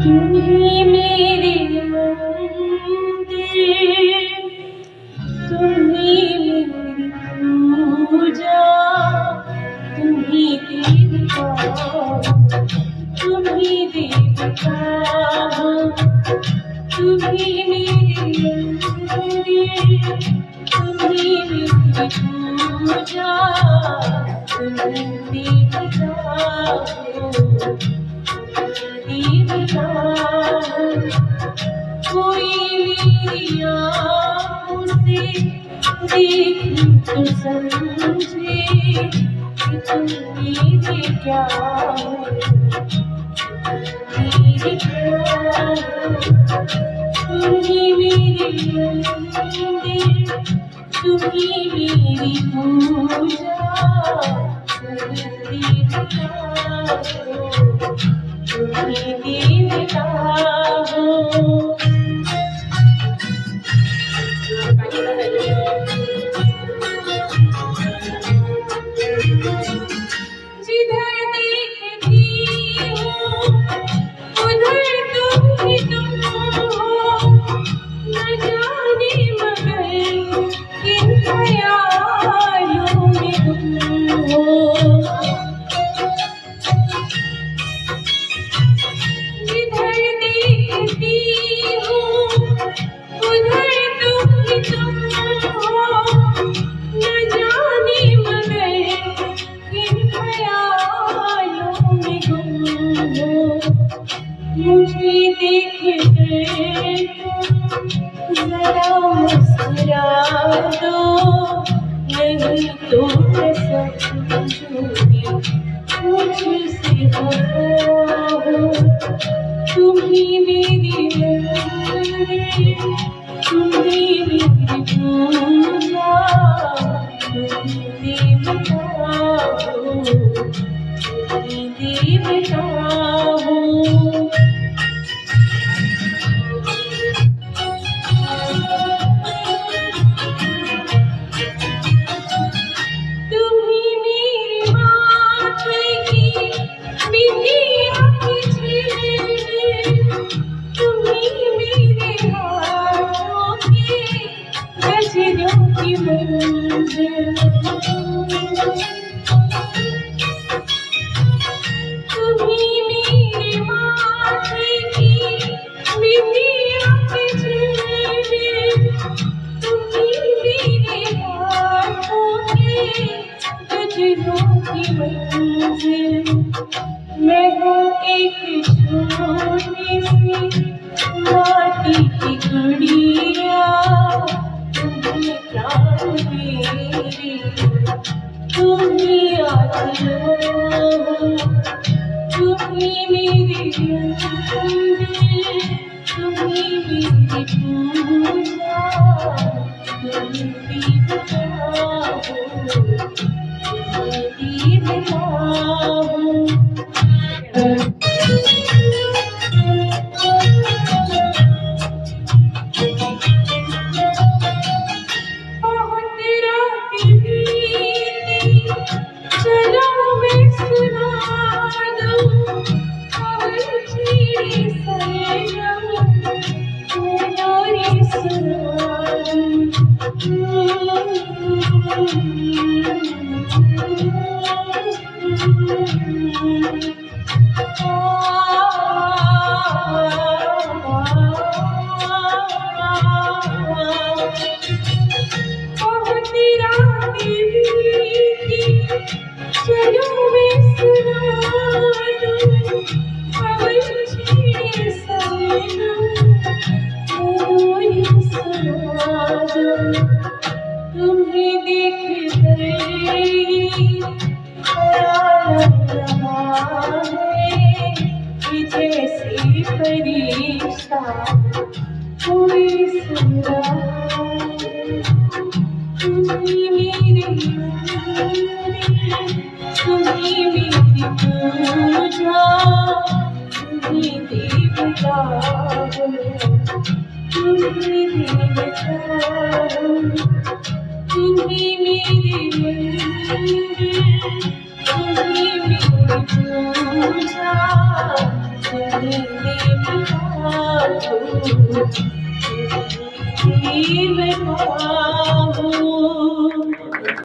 तुम्ही मेरे मंदिर, तुम्ही मेरी पूजा, तुम्ही देवता, तुम्ही देवता, तुम्ही मेरे मंदिर, तुम्ही मेरी पूजा, तुम्ही देवता देवता। कोई मेरी आँखों से देखे तो समझे कि तुम मेरे क्या हो, मेरे क्या हो। तुम्ही मेरे मंदिर, तुम्ही मेरी पूजा, तुम्ही देवता हो, तुम्ही देवता हो। जिधर देखती हूँ उधर तुम ही तुम हो, न जाने मगर किन ख्यालों में तुम हो। जिधर देखती हूँ उधर तुम ही तुम हो, न जाने मगर किन ख्यालों में गुम हो। मुझे देख कर तुम जरा मुस्कुरा दो, नहीं तो मैं समझूंगी मुझसे खफा हो। तुम्ही मेरी मंदिर, तुम्ही मेरी पूजा, तुम्ही देवता हो, तुम्ही देवता हो। तुम्ही मेरे माथे की बिंदिया की झिलमिल, तुम्ही मेरे हाथों के गजरों की मंजिल। तुम्ही मेरे माथे की बिंदिया की झिलमिल, तुम्ही मेरे हाथों के गजरों की मंजिल। मैं हूँ एक छोटी सी माटी की गुड़िया, तुम्ही प्राण मेरे, तुम्ही आत्मा हो। तुम्ही मेरी मंदिर, तुम्ही मेरी पूजा, तुम्ही देवता हो, तुम्ही देवता हो। बहुत रात बीती, चलो मैं सुना दूँ पवन छेड़े सरगम, मैं लोरी सुना बहुत रात बीती, चलो मैं सुना दूँ पवन छेड़े सरगम, मैं लोरी सुना दूँ। तुम्हें देख कर ख्याल रहा है कि जैसे फरिश्ता कोई सुन रहा है। तुम्ही मेरे मंदिर, तुम्ही मेरी पूजा, तुम्ही देवता हो, तुम्ही देवता हो। तुम्ही मेरे मंदिर, तुम्ही मेरी पूजा, तुम्ही मेरी आँखों, तुम्ही मैं पाऊँ।